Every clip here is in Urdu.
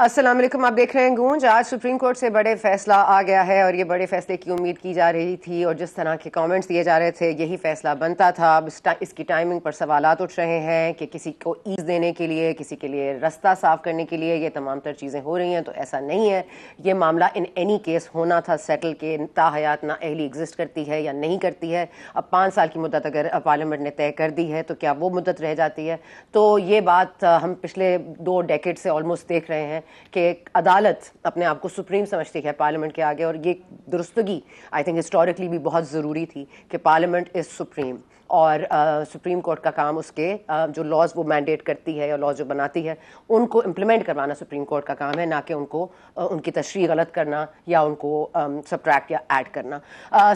السلام علیکم، آپ دیکھ رہے ہیں گونج۔ آج سپریم کورٹ سے بڑے فیصلہ آ گیا ہے اور یہ بڑے فیصلے کی امید کی جا رہی تھی، اور جس طرح کے کامنٹس دیے جا رہے تھے یہی فیصلہ بنتا تھا۔ اب اس کی ٹائمنگ پر سوالات اٹھ رہے ہیں کہ کسی کو ایز دینے کے لیے، کسی کے لیے رستہ صاف کرنے کے لیے یہ تمام تر چیزیں ہو رہی ہیں، تو ایسا نہیں ہے۔ یہ معاملہ ان اینی کیس ہونا تھا سیٹل، کہ تاحیات نااہلی ایگزسٹ کرتی ہے یا نہیں کرتی ہے۔ اب 5 سال کی مدت اگر پارلیمنٹ نے طے کر دی ہے تو کیا وہ مدت رہ جاتی ہے؟ تو یہ بات ہم پچھلے 2 ڈیکیڈ سے آلموسٹ دیکھ رہے ہیں کہ عدالت اپنے آپ کو سپریم سمجھتی ہے پارلیمنٹ کے آگے، اور یہ درستگی آئی تھنک ہسٹوریکلی بھی بہت ضروری تھی کہ پارلیمنٹ از سپریم، اور سپریم کورٹ کا کام اس کے جو لاز وہ مینڈیٹ کرتی ہے یا لاز جو بناتی ہے ان کو امپلیمنٹ کروانا سپریم کورٹ کا کام ہے، نہ کہ ان کو ان کی تشریح غلط کرنا یا ان کو سبٹریکٹ یا ایڈ کرنا۔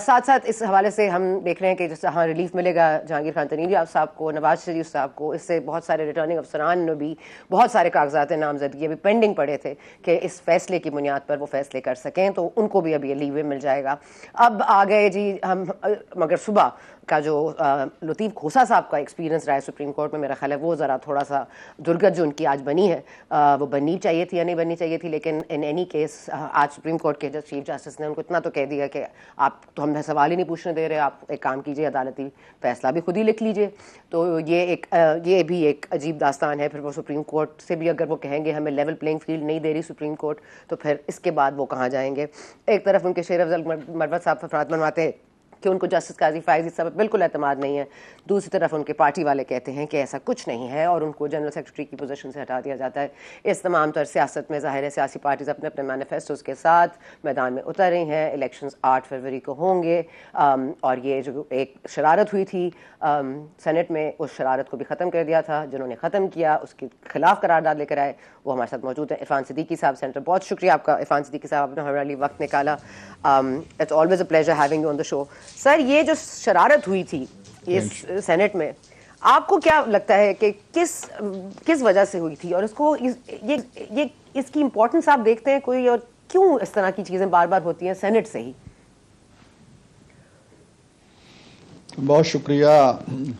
ساتھ ساتھ اس حوالے سے ہم دیکھ رہے ہیں کہ جیسے ہاں ریلیف ملے گا جہانگیر خان تنیجا صاحب کو، نواز شریف صاحب کو، اس سے بہت سارے ریٹرننگ افسران نے بھی بہت سارے کاغذات نامزدگی بھی پینڈنگ پڑے تھے کہ اس فیصلے کی بنیاد پر وہ فیصلے کر سکیں، تو ان کو بھی اب یہ لیوے مل جائے گا۔ اب آ گئے جی ہم، مگر صبح کا جو لطیف کھوسا صاحب کا ایکسپیرینس رہا ہے سپریم کورٹ میں، میرا خیال ہے وہ ذرا تھوڑا سا درگت جو ان کی آج بنی ہے وہ بننی چاہیے تھی یا نہیں بننی چاہیے تھی، لیکن ان اینی کیس آج سپریم کورٹ کے چیف جسٹس نے ان کو اتنا تو کہہ دیا کہ آپ تو ہمیں سوال ہی نہیں پوچھنے دے رہے، آپ ایک کام کیجئے، عدالتی فیصلہ بھی خود ہی لکھ لیجئے۔ تو یہ بھی ایک عجیب داستان ہے۔ پھر وہ سپریم کورٹ سے بھی اگر وہ کہیں گے ہمیں لیول پلینگ فیلڈ نہیں دے رہی سپریم کورٹ، تو پھر اس کے بعد وہ کہاں جائیں گے؟ ایک طرف ان کے شیر افضل مروت صاحب افراد منواتے ہیں کہ ان کو جسٹس قاضی فائز صاحب بالکل اعتماد نہیں ہے، دوسری طرف ان کے پارٹی والے کہتے ہیں کہ ایسا کچھ نہیں ہے اور ان کو جنرل سیکرٹری کی پوزیشن سے ہٹا دیا جاتا ہے۔ اس تمام تر سیاست میں ظاہر ہے سیاسی پارٹیز اپنے اپنے مینیفیسٹوز کے ساتھ میدان میں اتر رہی ہیں۔ الیکشنز 8 فروری کو ہوں گے، اور یہ جو ایک شرارت ہوئی تھی سینٹ میں، اس شرارت کو بھی ختم کر دیا تھا۔ جنہوں نے ختم کیا اس کے خلاف قرارداد لے کر آئے وہ ہمارے ساتھ موجود ہیں۔ عرفان صدیقی صاحب، سینٹر، بہت شکریہ آپ کا عرفان صدیقی صاحب، آپ نے ہمارے لیے وقت نکالا۔ It's always a pleasure having you on the show. Sir, یہ جو شرارت ہوئی تھی اس سینٹ میں، آپ کو کیا لگتا ہے کہ کس وجہ سے ہوئی تھی، اور اس کو یہ اس کی امپورٹنس آپ دیکھتے ہیں کوئی، اور کیوں اس طرح کی چیزیں بار بار ہوتی ہیں سینٹ سے ہی؟ بہت شکریہ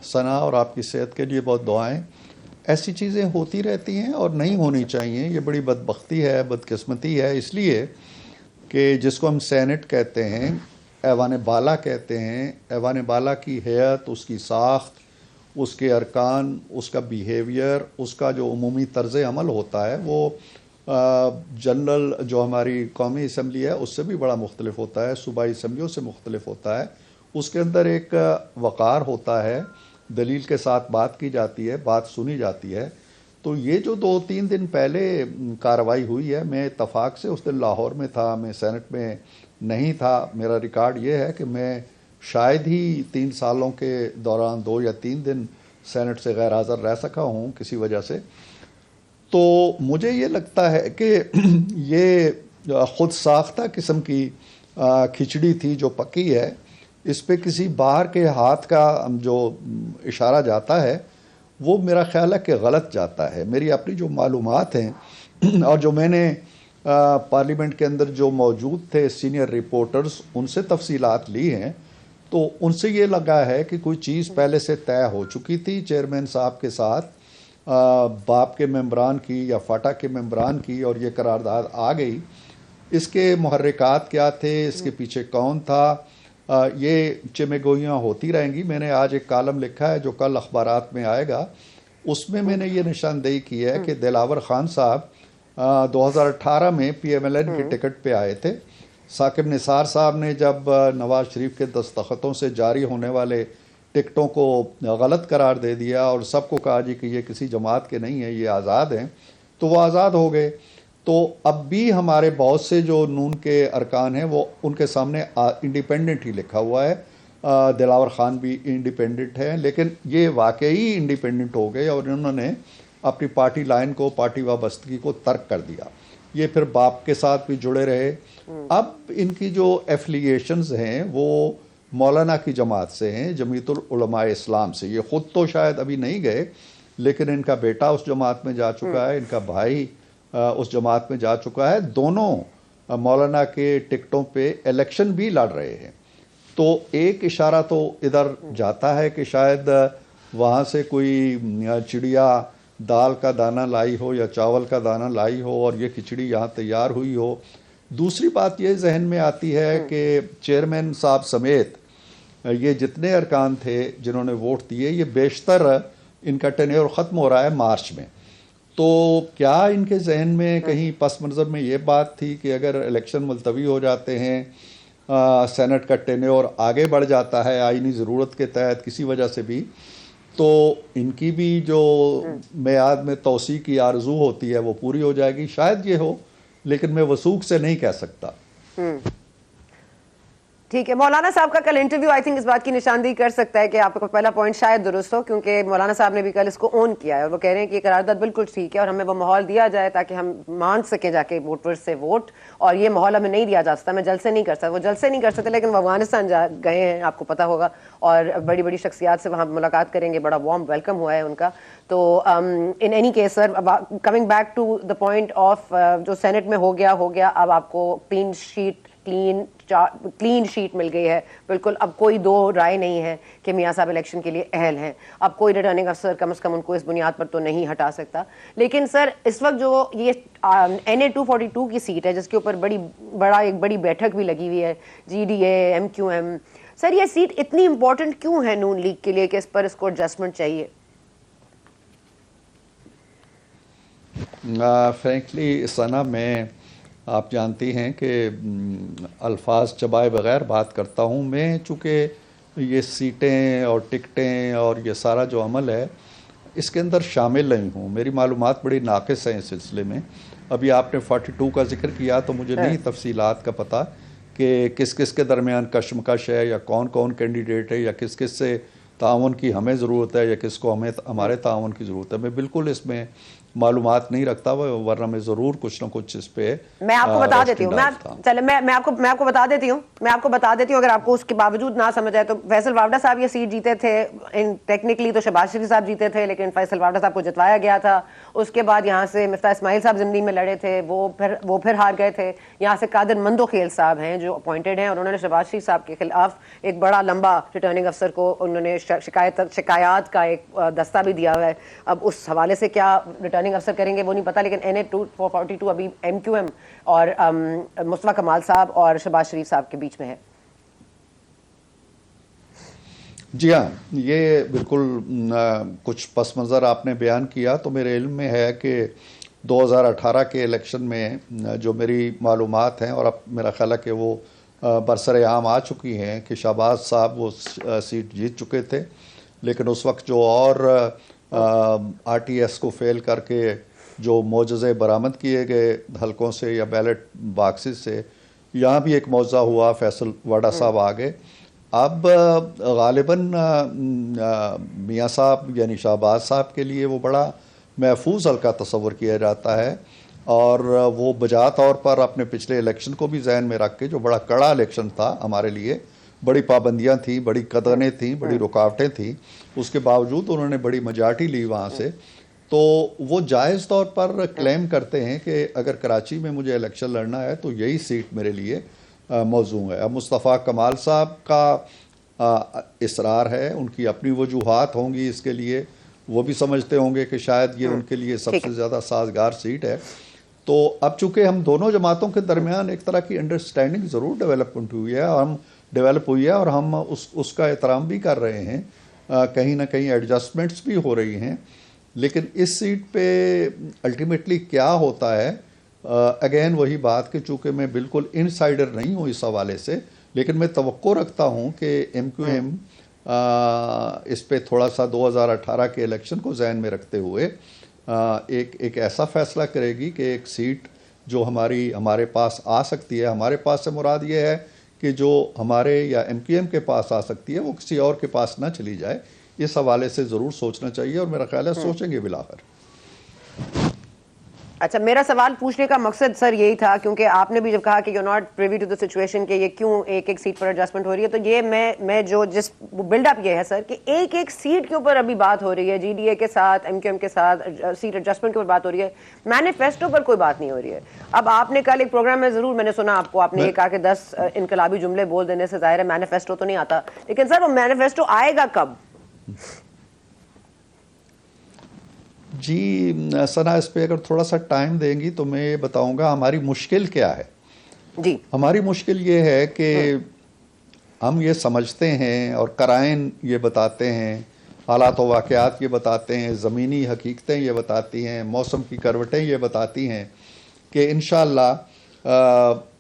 ثنا، اور آپ کی صحت کے لیے بہت دعائیں۔ ایسی چیزیں ہوتی رہتی ہیں اور نہیں ہونی چاہیے، یہ بڑی بدبختی ہے، بدقسمتی ہے، اس لیے کہ جس کو ہم سینٹ کہتے ہیں، ایوان بالا کہتے ہیں، ایوان بالا کی ہیئت، اس کی ساخت، اس کے ارکان، اس کا بیہیویئر، اس کا جو عمومی طرز عمل ہوتا ہے وہ جنرل جو ہماری قومی اسمبلی ہے اس سے بھی بڑا مختلف ہوتا ہے، صوبائی اسمبلیوں سے مختلف ہوتا ہے۔ اس کے اندر ایک وقار ہوتا ہے، دلیل کے ساتھ بات کی جاتی ہے، بات سنی جاتی ہے۔ تو یہ جو 2-3 دن پہلے کارروائی ہوئی ہے، میں اتفاق سے اس دن لاہور میں تھا، میں سینٹ میں نہیں تھا۔ میرا ریکارڈ یہ ہے کہ میں شاید ہی 3 سالوں کے دوران 2 یا 3 دن سینٹ سے غیر حاضر رہ سکا ہوں کسی وجہ سے۔ تو مجھے یہ لگتا ہے کہ یہ خود ساختہ قسم کی کھچڑی تھی جو پکی ہے، اس پہ کسی باہر کے ہاتھ کا جو اشارہ جاتا ہے وہ میرا خیال ہے کہ غلط جاتا ہے۔ میری اپنی جو معلومات ہیں اور جو میں نے پارلیمنٹ کے اندر جو موجود تھے سینئر رپورٹرز ان سے تفصیلات لی ہیں، تو ان سے یہ لگا ہے کہ کوئی چیز پہلے سے طے ہو چکی تھی چیئرمین صاحب کے ساتھ، باپ کے ممبران کی یا فاٹا کے ممبران کی، اور یہ قرارداد آ گئی۔ اس کے محرکات کیا تھے، اس کے پیچھے کون تھا، یہ چمے گوئیاں ہوتی رہیں گی۔ میں نے آج ایک کالم لکھا ہے جو کل اخبارات میں آئے گا، اس میں نے یہ نشاندہی کی ہے کہ دلاور خان صاحب 2018 میں پی ایم ایل این کی ٹکٹ پہ آئے تھے۔ ثاقب نثار صاحب نے جب نواز شریف کے دستخطوں سے جاری ہونے والے ٹکٹوں کو غلط قرار دے دیا اور سب کو کہا جی کہ یہ کسی جماعت کے نہیں ہیں، یہ آزاد ہیں، تو وہ آزاد ہو گئے۔ تو اب بھی ہمارے بہت سے جو نون کے ارکان ہیں وہ ان کے سامنے انڈیپینڈنٹ ہی لکھا ہوا ہے۔ دلاور خان بھی انڈیپینڈنٹ ہے، لیکن یہ واقعی انڈیپینڈنٹ ہو گئے اور انہوں نے اپنی پارٹی لائن کو، پارٹی وابستگی کو ترک کر دیا۔ یہ پھر باپ کے ساتھ بھی جڑے رہے۔ اب ان کی جو ایفلیشنز ہیں وہ مولانا کی جماعت سے ہیں، جمعیت العلماء اسلام سے۔ یہ خود تو شاید ابھی نہیں گئے، لیکن ان کا بیٹا اس جماعت میں جا چکا ہے، ان کا بھائی اس جماعت میں جا چکا ہے۔ دونوں مولانا کے ٹکٹوں پہ الیکشن بھی لڑ رہے ہیں۔ تو ایک اشارہ تو ادھر جاتا ہے کہ شاید وہاں سے کوئی چڑیا دال کا دانہ لائی ہو یا چاول کا دانہ لائی ہو اور یہ کھچڑی یہاں تیار ہوئی ہو. دوسری بات یہ ذہن میں آتی ہے کہ چیئرمین صاحب سمیت یہ جتنے ارکان تھے جنہوں نے ووٹ دیے، یہ بیشتر ان کا ٹینیور ختم ہو رہا ہے مارچ میں. تو کیا ان کے ذہن میں کہیں پس منظر میں یہ بات تھی کہ اگر الیکشن ملتوی ہو جاتے ہیں، سینٹ کا ٹینیور آگے بڑھ جاتا ہے آئینی ضرورت کے تحت کسی وجہ سے بھی، تو ان کی بھی جو میعاد میں توسیع کی آرزو ہوتی ہے وہ پوری ہو جائے گی؟ شاید یہ ہو، لیکن میں وثوق سے نہیں کہہ سکتا. ٹھیک ہے. مولانا صاحب کا کل انٹرویو آئی تھنک اس بات کی نشاندہی کر سکتا ہے کہ آپ کا پہلا پوائنٹ شاید درست ہو، کیونکہ مولانا صاحب نے بھی کل اس کو اون کیا ہے اور وہ کہہ رہے ہیں کہ یہ قرارداد بالکل ٹھیک ہے اور ہمیں وہ ماحول دیا جائے تاکہ ہم مان سکیں جا کے ووٹر سے ووٹ، اور یہ ماحول ہمیں نہیں دیا جا سکتا. میں جلسے نہیں کر سکتا، وہ جلسے نہیں کر سکتے لیکن وہ افغانستان گئے ہیں، آپ کو پتا ہوگا، اور بڑی بڑی شخصیات سے وہاں ملاقات کریں گے، بڑا وارم ویلکم ہوا ہے ان کا. تو in any case sir, coming back to the point of جو سینٹ میں ہو گیا، اب آپ کو کلین شیٹ مل گئی ہے بالکل. اب کوئی دو رائے نہیں ہے کہ میاں صاحب الیکشن کے لیے اہل ہیں. اب کوئی ریٹرننگ افسر کم از کم ان کو اس بنیاد پر تو نہیں ہٹا سکتا. لیکن سر اس وقت جو یہ NA-242 کی سیٹ ہے جس کے اوپر ایک بڑی بیٹھک بھی لگی ہوئی ہے، GDA MQM، سر یہ سیٹ اتنی امپورٹنٹ کیوں ہے نون لیگ کے لیے کہ اس پر اس کو ایڈجسٹمنٹ چاہیے؟ فرینکلی ثنا، میں آپ جانتی ہیں کہ الفاظ چبائے بغیر بات کرتا ہوں. میں چونکہ یہ سیٹیں اور ٹکٹیں اور یہ سارا جو عمل ہے اس کے اندر شامل نہیں ہوں. میری معلومات بڑی ناقص ہیں اس سلسلے میں. ابھی آپ نے 42 کا ذکر کیا تو مجھے نہیں تفصیلات کا پتہ کہ کس کس کے درمیان کشمکش ہے یا کون کون کینڈیڈیٹ ہے یا کس کس سے تعاون کی ہمیں ضرورت ہے یا کس کو ہمارے تعاون کی ضرورت ہے. میں بالکل اس میں معلومات نہیں رکھتا، ورنہ میں ضرور کچھ نہ کچھ اس پہ میں آپ کو بتا دیتی ہوں. میں آپ کو بتا دیتی ہوں اگر آپ کو اس کے باوجود نہ سمجھ آئے تو. فیصل وافڈا صاحب یہ سیٹ جیتے تھے، ٹیکنیکلی تو شہباز شریف صاحب جیتے تھے لیکن فیصل وافڈا صاحب کو جتوایا گیا تھا. اس کے بعد یہاں سے مفتاح اسماعیل صاحب ضمنی میں لڑے تھے، وہ پھر ہار گئے تھے. یہاں سے قادر مندوخیل صاحب ہیں جو اپوائنٹڈ ہیں، اور انہوں نے شہباز شریف صاحب کے خلاف ایک بڑا لمبا ریٹرننگ افسر کو انہوں نے شکایات کا ایک دستہ بھی دیا ہوا ہے. اب اس حوالے سے کیا ریٹرننگ افسر کریں گے وہ نہیں پتا، لیکن NA-242 ابھی MQM اور مصطفیٰ کمال صاحب اور شہباز شریف صاحب کے بیچ میں ہے. جی ہاں، یہ بالکل کچھ پس منظر آپ نے بیان کیا تو میرے علم میں ہے کہ 2018 کے الیکشن میں جو میری معلومات ہیں، اور اب میرا خیال ہے کہ وہ برسر عام آ چکی ہیں، کہ شہباز صاحب وہ سیٹ جیت چکے تھے، لیکن اس وقت جو اور RTS کو فیل کر کے جو معجزے برآمد کیے گئے حلقوں سے یا بیلٹ باکسز سے، یہاں بھی ایک معجزہ ہوا، فیصل واڈا صاحب آ گئے. اب غالباً میاں صاحب یعنی شہباز صاحب کے لیے وہ بڑا محفوظ حلقہ تصور کیا جاتا ہے، اور وہ بجا طور پر اپنے پچھلے الیکشن کو بھی ذہن میں رکھ کے، جو بڑا کڑا الیکشن تھا ہمارے لیے، بڑی پابندیاں تھیں، بڑی قدغنیں تھیں، بڑی رکاوٹیں تھیں، اس کے باوجود انہوں نے بڑی میجارٹی لی وہاں سے. تو وہ جائز طور پر کلیم کرتے ہیں کہ اگر کراچی میں مجھے الیکشن لڑنا ہے تو یہی سیٹ میرے لیے موزوں ہے. اب مصطفیٰ کمال صاحب کا اصرار ہے، ان کی اپنی وجوہات ہوں گی اس کے لیے، وہ بھی سمجھتے ہوں گے کہ شاید یہ ان کے لیے سب سے زیادہ سازگار سیٹ ہے. تو اب چونکہ ہم دونوں جماعتوں کے درمیان ایک طرح کی انڈرسٹینڈنگ ضرور ڈیولپ ہوئی ہے اور ہم اس کا احترام بھی کر رہے ہیں، کہیں نہ کہیں ایڈجسٹمنٹس بھی ہو رہی ہیں. لیکن اس سیٹ پہ الٹیمیٹلی کیا ہوتا ہے، اگین وہی بات کہ چونکہ میں بالکل انسائیڈر نہیں ہوں اس حوالے سے، لیکن میں توقع رکھتا ہوں کہ MQM اس پہ تھوڑا سا 2018 کے الیکشن کو ذہن میں رکھتے ہوئے ایک ایسا فیصلہ کرے گی کہ ایک سیٹ جو ہمارے پاس آ سکتی ہے، ہمارے پاس سے مراد یہ ہے کہ جو ہمارے یا MQM کے پاس آ سکتی ہے وہ کسی اور کے پاس نہ چلی جائے. اس حوالے سے ضرور سوچنا چاہیے، اور میرا خیال ہے سوچیں گے بالآخر. اچھا، میرا سوال پوچھنے کا مقصد سر یہی تھا، کیونکہ آپ نے بھی جب کہا کہ you not privy to the situation کہ یہ کیوں ایک سیٹ پر ایڈجسٹمنٹ ہو رہی ہے، تو یہ میں جو جس بلڈ اپ یہ ہے سر کہ ایک سیٹ کے اوپر ابھی بات ہو رہی ہے، GDA کے ساتھ MQM کے ساتھ سیٹ ایڈجسٹمنٹ کے اوپر بات ہو رہی ہے، مینیفیسٹو پر کوئی بات نہیں ہو رہی ہے. اب آپ نے کل ایک پروگرام میں ضرور میں نے سنا آپ نے یہ کہا کہ 10 انقلابی جملے بول دینے سے ظاہر ہے مینیفیسٹو تو نہیں آتا، لیکن سر وہ مینیفیسٹو آئے گا کب؟ جی ثنا، اس پہ اگر تھوڑا سا ٹائم دیں گی تو میں یہ بتاؤں گا ہماری مشکل کیا ہے. جی ہماری مشکل یہ ہے کہ ہم یہ سمجھتے ہیں اور قرائن یہ بتاتے ہیں، حالات و واقعات یہ بتاتے ہیں، زمینی حقیقتیں یہ بتاتی ہیں، موسم کی کروٹیں یہ بتاتی ہیں کہ انشاءاللہ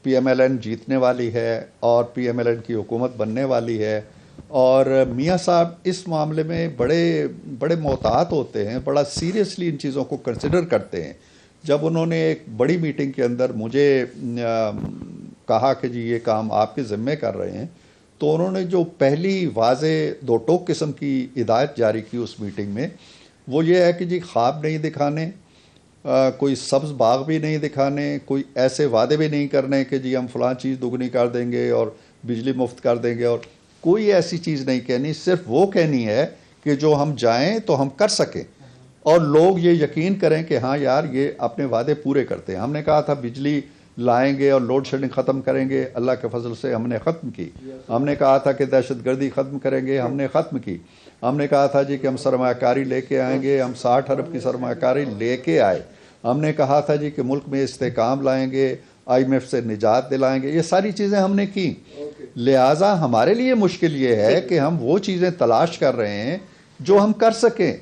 پی ایم ایل این جیتنے والی ہے اور پی ایم ایل این کی حکومت بننے والی ہے. اور میاں صاحب اس معاملے میں بڑے محتاط ہوتے ہیں، بڑا سیریسلی ان چیزوں کو کنسیڈر کرتے ہیں. جب انہوں نے ایک بڑی میٹنگ کے اندر مجھے کہا کہ جی یہ کام آپ کے ذمے کر رہے ہیں، تو انہوں نے جو پہلی واضح دو ٹوک قسم کی ہدایت جاری کی اس میٹنگ میں، وہ یہ ہے کہ جی خواب نہیں دکھانے، کوئی سبز باغ بھی نہیں دکھانے، کوئی ایسے وعدے بھی نہیں کرنے کہ جی ہم فلاں چیز دگنی کر دیں گے اور بجلی مفت کر دیں گے، اور کوئی ایسی چیز نہیں کہنی. صرف وہ کہنی ہے کہ جو ہم جائیں تو ہم کر سکیں اور لوگ یہ یقین کریں کہ ہاں یار یہ اپنے وعدے پورے کرتے ہیں. ہم نے کہا تھا بجلی لائیں گے اور لوڈ شیڈنگ ختم کریں گے، اللہ کے فضل سے ہم نے ختم کی. ہم نے کہا تھا کہ دہشت گردی ختم کریں گے، ہم نے ختم کی. ہم نے کہا تھا جی کہ ہم سرمایہ کاری لے کے آئیں گے، ہم 60 ارب کی سرمایہ کاری لے کے آئے. ہم نے کہا تھا جی کہ ملک میں استحکام لائیں گے، آئی ایم ایف سے نجات دلائیں گے. یہ ساری چیزیں ہم نے کی. لہٰذا ہمارے لیے مشکل یہ ہے کہ ہم وہ چیزیں تلاش کر رہے ہیں جو ہم کر سکیں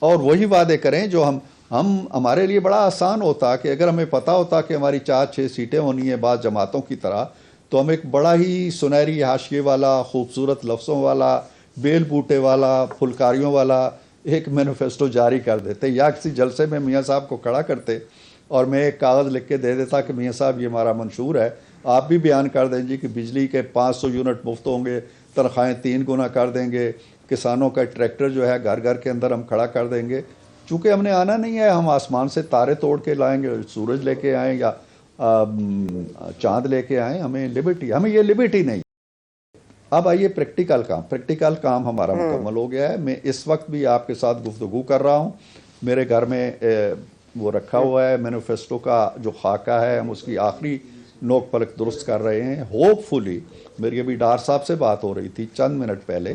اور وہی وعدے کریں جو ہمارے لیے بڑا آسان ہوتا کہ اگر ہمیں پتہ ہوتا کہ ہماری 4-6 سیٹیں ہونی ہیں بعض جماعتوں کی طرح، تو ہم ایک بڑا ہی سنہری حاشیے والا، خوبصورت لفظوں والا، بیل بوٹے والا، پھلکاریوں والا ایک مینیفیسٹو جاری کر دیتے، یا کسی جلسے میں میاں صاحب کو کھڑا کرتے اور میں ایک کاغذ لکھ کے دے دیتا کہ میاں صاحب یہ ہمارا منشور ہے، آپ بھی بیان کر دیں جی کہ بجلی کے 500 یونٹ مفت ہوں گے، تنخواہیں 3 گنا کر دیں گے، کسانوں کا ٹریکٹر جو ہے گھر گھر کے اندر ہم کھڑا کر دیں گے. چونکہ ہم نے آنا نہیں ہے، ہم آسمان سے تارے توڑ کے لائیں گے، سورج لے کے آئیں یا چاند لے کے آئیں، ہمیں یہ لبرٹی نہیں. اب آئیے پریکٹیکل کام ہمارا مکمل ہو گیا ہے. میں اس وقت بھی آپ کے ساتھ گفتگو کر رہا ہوں، میرے گھر میں وہ رکھا ہوا ہے مینیفیسٹو کا جو خاکہ ہے، ہم اس کی آخری نوک پلک درست کر رہے ہیں. ہوپ فلی میری ابھی ڈار صاحب سے بات ہو رہی تھی چند منٹ پہلے،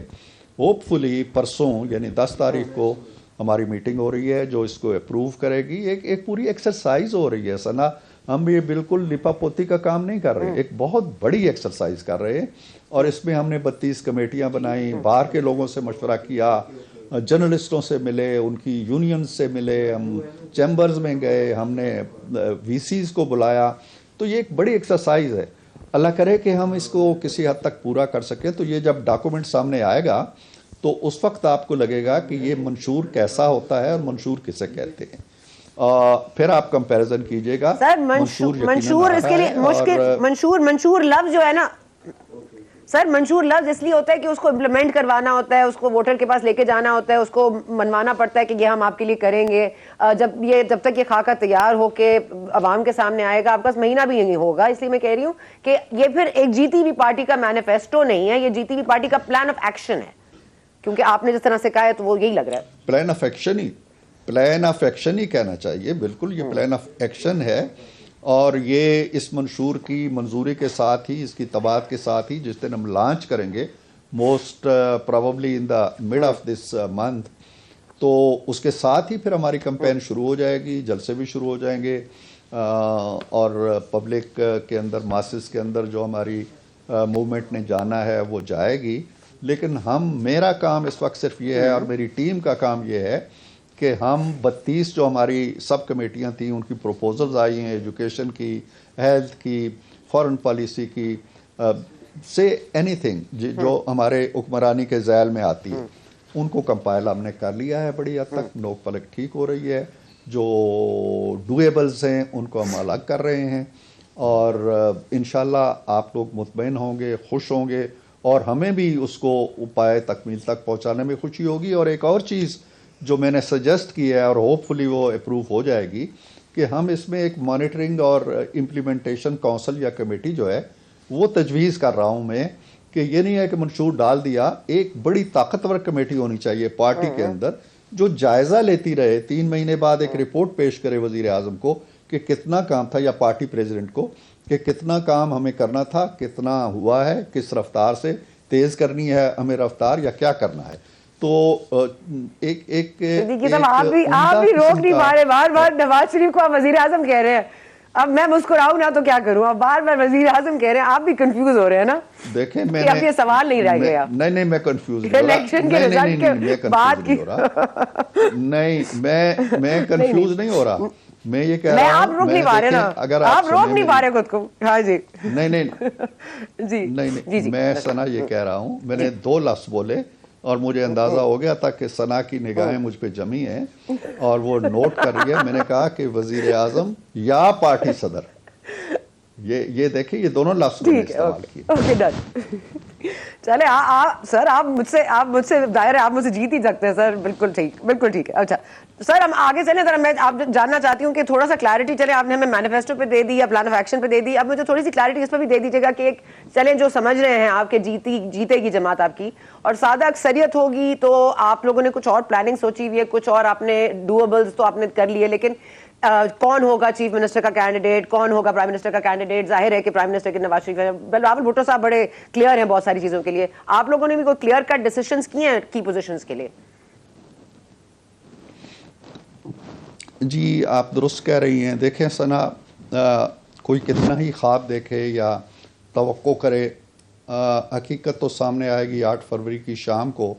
ہوپ فلی پرسوں یعنی 10 تاریخ کو ہماری میٹنگ ہو رہی ہے جو اس کو اپروو کرے گی. ایک پوری ایکسرسائز ہو رہی ہے ثنا، ہم یہ بالکل لپا پوتی کا کام نہیں کر رہے، ایک بہت بڑی ایکسرسائز کر رہے ہیں. اور اس میں ہم نے 32 کمیٹیاں بنائیں، باہر کے لوگوں سے مشورہ کیا، جرنلسٹوں سے ملے، ان کی یونینز سے ملے، ہم چیمبرز میں گئے، ہم نے وی سیز کو بلایا. تو یہ ایک بڑی ایکسرسائز ہے، اللہ کرے کہ ہم اس کو کسی حد تک پورا کر سکیں. تو یہ جب ڈاکومنٹ سامنے آئے گا تو اس وقت آپ کو لگے گا کہ یہ منشور کیسا ہوتا ہے اور منشور کسے کہتے ہیں. پھر آپ کمپیریزن کیجئے گا. سر منشور اس کے لیے مشکل، منشور لفظ جو ہے نا سر، منشور لفظ اس لیے ہوتا ہے کہ اس کو امپلیمنٹ کروانا ہوتا ہے، اس کو ووٹر کے پاس لے کے جانا ہوتا ہے، اس کو منوانا پڑتا ہے کہ یہ ہم آپ کے لیے کریں گے. جب تک یہ خاکہ تیار ہو کے عوام کے سامنے آئے گا، آپ کا مہینہ بھی نہیں ہوگا. اس لیے میں کہہ رہی ہوں کہ یہ پھر ایک جیتی ہوئی پارٹی کا مینیفیسٹو نہیں ہے، یہ جیتی ہوئی پارٹی کا پلان آف ایکشن ہے. کیونکہ آپ نے جس طرح سے کہا ہے تو وہ یہی لگ رہا ہے. پلان آف ایکشن ہی کہنا چاہیے. بالکل یہ پلان آف ایکشن ہے، اور یہ اس منشور کی منظوری کے ساتھ ہی، اس کی تباعت کے ساتھ ہی جس دن ہم لانچ کریں گے، most probably in the mid of this month, تو اس کے ساتھ ہی پھر ہماری کمپین شروع ہو جائے گی، جلسے بھی شروع ہو جائیں گے، اور پبلک کے اندر، ماسز کے اندر جو ہماری موومنٹ نے جانا ہے وہ جائے گی. لیکن میرا کام اس وقت صرف یہ ہے اور میری ٹیم کا کام یہ ہے کہ ہم 32 جو ہماری سب کمیٹیاں تھیں ان کی پروپوزلز آئی ہیں، ایجوکیشن کی، ہیلتھ کی، فارن پالیسی کی، سے اینی تھنگ جو ہمارے حکمرانی کے ذیل میں آتی ہے، ان کو کمپائل ہم نے کر لیا ہے. بڑی حد تک نوک پلک ٹھیک ہو رہی ہے. جو ڈویبلز ہیں ان کو ہم الگ کر رہے ہیں، اور انشاءاللہ آپ لوگ مطمئن ہوں گے، خوش ہوں گے، اور ہمیں بھی اس کو پائے تکمیل تک پہنچانے میں خوشی ہوگی. اور ایک اور چیز جو میں نے سجیسٹ کی ہے اور ہوپ فلی وہ اپروو ہو جائے گی، کہ ہم اس میں ایک مانیٹرنگ اور امپلیمنٹیشن کونسل یا کمیٹی جو ہے وہ تجویز کر رہا ہوں میں، کہ یہ نہیں ہے کہ منشور ڈال دیا، ایک بڑی طاقتور کمیٹی ہونی چاہیے پارٹی کے اندر جو جائزہ لیتی رہے، 3 مہینے بعد ایک رپورٹ پیش کرے وزیر اعظم کو کہ کتنا کام تھا، یا پارٹی پریزیڈنٹ کو کہ کتنا کام ہمیں کرنا تھا، کتنا ہوا ہے، کس رفتار سے تیز کرنی ہے ہمیں رفتار، یا کیا کرنا ہے. تو ایک صدیقی صاحب آپ بھی روک نہیں پا رہے, بار بار نواز شریف کو آپ وزیر اعظم کہہ رہے ہیں, اب میں مسکراؤں نا تو کیا کروں, اب بار بار وزیر اعظم کہہ رہے ہیں, آپ بھی کنفیوز ہو رہے ہیں نا. دیکھیں میں اب یہ سوال نہیں رہ گیا. نہیں میں کنفیوز نہیں ہو رہا, الیکشن کے رزلٹ کے بعد کی نہیں میں کنفیوز نہیں ہو رہا, میں یہ کہہ رہا ہوں, آپ روک نہیں پا رہے نا, اگر آپ روک نہیں پا رہے خود کو. ہاں جی نہیں میں ثنا یہ کہہ رہا ہوں, میں نے 2 لفظ بولے اور مجھے اندازہ ہو گیا تھا کہ ثنا کی نگاہیں مجھ پہ جمی ہیں اور وہ نوٹ کر رہی ہے. میں نے کہا کہ وزیر اعظم یا پارٹی صدر, یہ دیکھیں یہ دونوں لفظ میں نے استعمال کیے. Okay done. چلے سر آپ مجھ سے ظاہر ہے آپ مجھ سے جیت ہی سکتے ہیں سر. بالکل ٹھیک ہے. اچھا سر ہم آگے چلیں, ذرا میں آپ جاننا چاہتی ہوں کہ تھوڑا سا کلیئرٹی, چلے آپ نے ہمیں مینیفیسٹو پہ دے دی یا پلان آف ایکشن پہ دے دی, اب مجھے تھوڑی سی کلیئرٹی اس پہ بھی دے دیجیے گا کہ ایک چلیں جو سمجھ رہے ہیں آپ کے جیتے گی جماعت آپ کی اور سادہ اکثریت ہوگی, تو آپ لوگوں نے کچھ اور پلاننگ سوچی ہوئی ہے, کچھ اور آپ نے ڈویبلز تو آپ نے کر لیے, لیکن کون ہوگا چیف منسٹر کا کینڈیڈیٹ, کون ہوگا پرائم منسٹر کا کینڈیڈیٹ. ظاہر ہے کہ پرائم منسٹر کے نواز شریف ہے, بلاول بھٹو صاحب بڑے کلیئر ہیں بہت ساری چیزوں کے لیے. آپ لوگوں نے بھی کوئی کلیئر کٹ ڈیسیشنز کیے ہیں کی پوزیشنز کے لیے؟ جی آپ درست کہہ رہی ہیں. دیکھیں ثنا, کوئی کتنا ہی خواب دیکھے یا توقع کرے, حقیقت تو سامنے آئے گی 8 فروری کی شام کو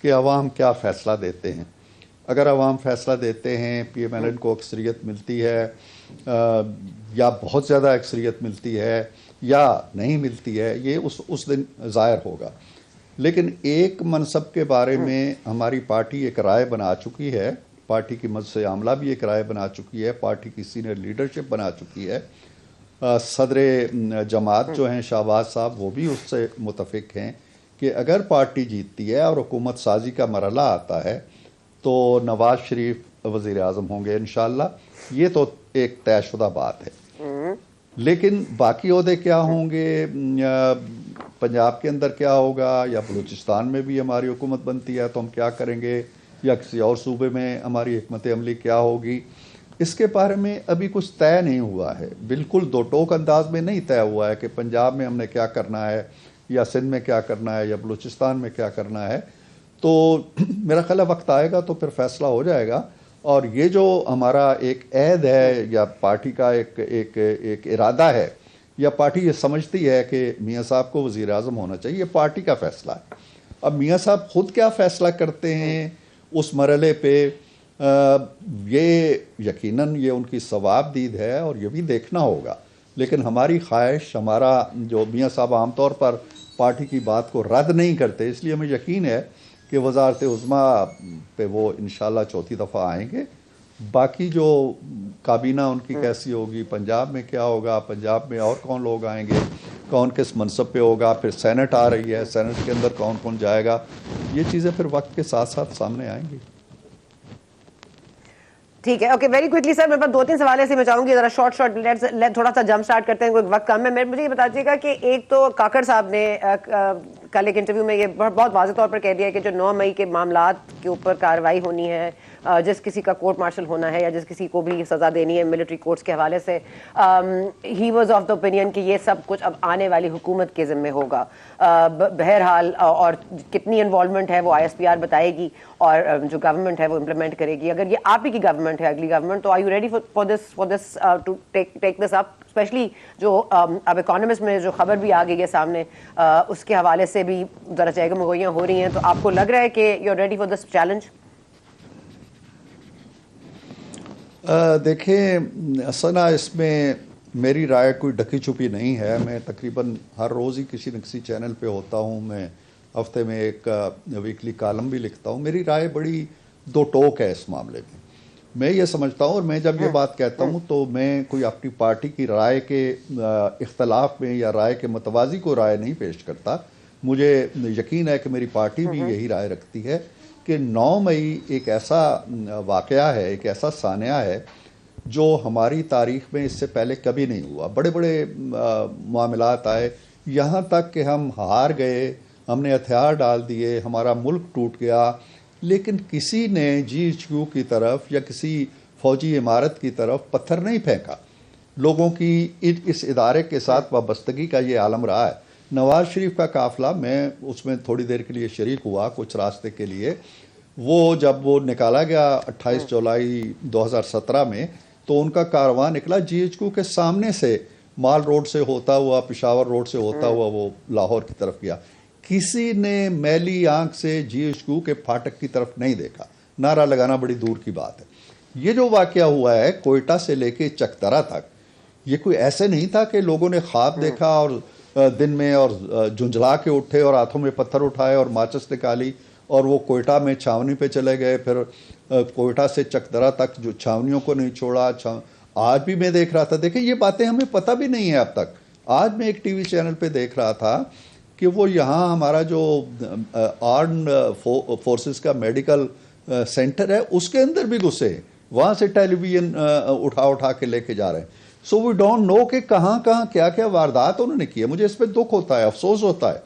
کہ عوام کیا فیصلہ دیتے ہیں. اگر عوام فیصلہ دیتے ہیں, پی ایم ایل این کو اکثریت ملتی ہے یا بہت زیادہ اکثریت ملتی ہے یا نہیں ملتی ہے, یہ اس دن ظاہر ہوگا. لیکن ایک منصب کے بارے میں ہماری پارٹی ایک رائے بنا چکی ہے, پارٹی کی مجلس عاملہ بھی ایک رائے بنا چکی ہے, پارٹی کی سینئر لیڈرشپ بنا چکی ہے, صدر جماعت جو ہیں شہباز صاحب وہ بھی اس سے متفق ہیں کہ اگر پارٹی جیتتی ہے اور حکومت سازی کا مرحلہ آتا ہے تو نواز شریف وزیر اعظم ہوں گے انشاءاللہ. یہ تو ایک طے شدہ بات ہے. لیکن باقی عہدے کیا ہوں گے, پنجاب کے اندر کیا ہوگا, یا بلوچستان میں بھی ہماری حکومت بنتی ہے تو ہم کیا کریں گے, یا کسی اور صوبے میں ہماری حکمت عملی کیا ہوگی, اس کے بارے میں ابھی کچھ طے نہیں ہوا ہے. بالکل 2 ٹوک انداز میں نہیں طے ہوا ہے کہ پنجاب میں ہم نے کیا کرنا ہے, یا سندھ میں کیا کرنا ہے, یا بلوچستان میں کیا کرنا ہے. تو میرا خیال ہے وقت آئے گا تو پھر فیصلہ ہو جائے گا. اور یہ جو ہمارا ایک عہد ہے یا پارٹی کا ایک ارادہ ہے, یا پارٹی یہ سمجھتی ہے کہ میاں صاحب کو وزیر اعظم ہونا چاہیے, یہ پارٹی کا فیصلہ ہے. اب میاں صاحب خود کیا فیصلہ کرتے ہیں اس مرحلے پہ, یہ یقیناً یہ ان کی ثواب دید ہے اور یہ بھی دیکھنا ہوگا. لیکن ہماری خواہش, ہمارا جو میاں صاحب عام طور پر پارٹی کی بات کو رد نہیں کرتے, اس لیے ہمیں یقین ہے کہ وزارت عظمیٰ پہ وہ انشاءاللہ 4تھی دفعہ آئیں گے. باقی جو کابینہ ان کی کیسی ہوگی, پنجاب میں کیا ہوگا, پنجاب میں اور کون لوگ آئیں گے, کون کس منصب پہ ہوگا, پھر سینٹ آ رہی ہے, سینٹ کے اندر کون کون جائے گا, یہ چیزیں پھر وقت کے ساتھ ساتھ سامنے آئیں گی. ٹھیک ہے. اوکے ویری کوئکلی سر, میرے پاس 2-3 سوال ایسے میں چاہوں گی ذرا شارٹ تھوڑا سا جمپ سٹارٹ کرتے ہیں, کوئی وقت کم ہے. مجھے یہ بتا دیجیے گا کہ ایک تو کاکڑ صاحب نے کل ایک انٹرویو میں یہ بہت واضح طور پر کہہ دیا کہ جو 9 مئی کے معاملات کے اوپر کارروائی ہونی ہے, جس کسی کا کورٹ مارشل ہونا ہے یا جس کسی کو بھی سزا دینی ہے ملٹری کورٹس کے حوالے سے, he was of the opinion کہ یہ سب کچھ اب آنے والی حکومت کے ذمہ ہوگا. بہرحال اور کتنی انوالومنٹ ہے وہ ISPR بتائے گی, اور جو گورنمنٹ ہے وہ امپلیمنٹ کرے گی. اگر یہ آپ ہی کی گورنمنٹ ہے, اگلی گورنمنٹ, تو are you ready for this to take this up, especially جو اب اکانومسٹ میں جو خبر بھی آ گئی ہے سامنے, اس کے حوالے سے بھی ذرا چہگم گوئیاں ہو رہی ہیں, تو آپ کو لگ رہا ہے کہ you are ready for this challenge? دیکھیں ثنا, اس میں میری رائے کوئی ڈکی چھپی نہیں ہے. میں تقریباً ہر روز ہی کسی نہ کسی چینل پہ ہوتا ہوں, میں ہفتے میں ایک ویکلی کالم بھی لکھتا ہوں. میری رائے بڑی 2 ٹوک ہے اس معاملے میں. میں یہ سمجھتا ہوں, اور میں جب یہ بات کہتا ہوں تو میں کوئی اپنی پارٹی کی رائے کے اختلاف میں یا رائے کے متوازی کو رائے نہیں پیش کرتا. مجھے یقین ہے کہ میری پارٹی بھی یہی رائے رکھتی ہے کہ 9 مئی ایک ایسا واقعہ ہے, ایک ایسا سانحہ ہے جو ہماری تاریخ میں اس سے پہلے کبھی نہیں ہوا. بڑے بڑے معاملات آئے, یہاں تک کہ ہم ہار گئے, ہم نے ہتھیار ڈال دیے, ہمارا ملک ٹوٹ گیا, لیکن کسی نے GHQ کی طرف یا کسی فوجی عمارت کی طرف پتھر نہیں پھینکا. لوگوں کی اس ادارے کے ساتھ وابستگی کا یہ عالم رہا ہے. نواز شریف کا قافلہ، میں اس میں تھوڑی دیر کے لیے شریک ہوا کچھ راستے کے لیے، وہ جب وہ نکالا گیا 28 جولائی 2017 میں، تو ان کا کارواں نکلا جی ایچ کیو کے سامنے سے، مال روڈ سے ہوتا ہوا، پشاور روڈ سے ہوتا ہوا وہ لاہور کی طرف گیا. کسی نے میلی آنکھ سے جی ایچ کیو کے پھاٹک کی طرف نہیں دیکھا. نعرہ لگانا بڑی دور کی بات ہے. یہ جو واقعہ ہوا ہے کوئٹہ سے لے کے چکترا تک، یہ کوئی ایسے نہیں تھا کہ لوگوں نے خواب دیکھا اور دن میں اور جھنجھلا کے اٹھے اور ہاتھوں میں پتھر اٹھائے اور ماچس نکالی اور وہ کوئٹہ میں چھاونی پہ چلے گئے، پھر کوئٹہ سے چکدرا تک جو چھاونیوں کو نہیں چھوڑا. آج بھی میں دیکھ رہا تھا، دیکھیں یہ باتیں ہمیں پتہ بھی نہیں ہے اب تک. آج میں ایک ٹی وی چینل پہ دیکھ رہا تھا کہ وہ یہاں ہمارا جو آرمڈ فورسز کا میڈیکل سینٹر ہے اس کے اندر بھی گھسے ہیں، وہاں سے ٹیلی ویژن اٹھا کے لے کے جا رہے ہیں. سو وی ڈونٹ نو کہ کہاں کیا کیا واردات انہوں نے کی ہے. مجھے اس پہ دکھ ہوتا ہے، افسوس ہوتا ہے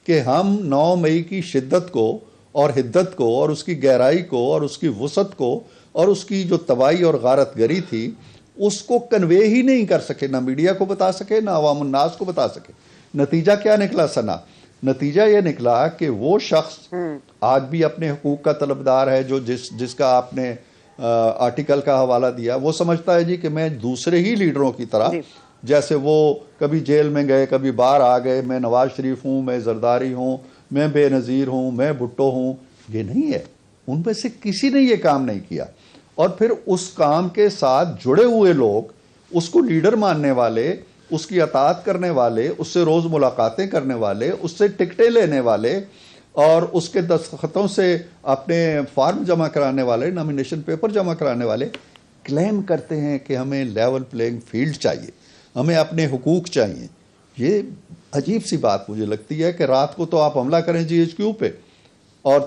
کہ ہم 9 مئی کی شدت کو اور حدت کو اور اس کی گہرائی کو اور اس کی وسعت کو اور اس کی جو تباہی اور غارت گری تھی اس کو کنوے ہی نہیں کر سکے، نہ میڈیا کو بتا سکے نہ عوام الناس کو بتا سکے. نتیجہ کیا نکلا ثنا؟ نتیجہ یہ نکلا کہ وہ شخص آج بھی اپنے حقوق کا طلبدار ہے جو جس کا آپ نے آرٹیکل کا حوالہ دیا، وہ سمجھتا ہے جی کہ میں دوسرے ہی لیڈروں کی طرح، جیسے وہ کبھی جیل میں گئے کبھی باہر آ گئے، میں نواز شریف ہوں، میں زرداری ہوں، میں بے نظیر ہوں، میں بھٹو ہوں. یہ نہیں ہے. ان میں سے کسی نے یہ کام نہیں کیا. اور پھر اس کام کے ساتھ جڑے ہوئے لوگ، اس کو لیڈر ماننے والے، اس کی اطاعت کرنے والے، اس سے روز ملاقاتیں کرنے والے، اس سے ٹکٹیں لینے والے اور اس کے دستخطوں سے اپنے فارم جمع کرانے والے، نامینیشن پیپر جمع کرانے والے، کلیم کرتے ہیں کہ ہمیں لیول پلینگ فیلڈ چاہیے، ہمیں اپنے حقوق چاہیے. یہ عجیب سی بات مجھے لگتی ہے کہ رات کو تو آپ حملہ کریں جی ایچ کیو پہ اور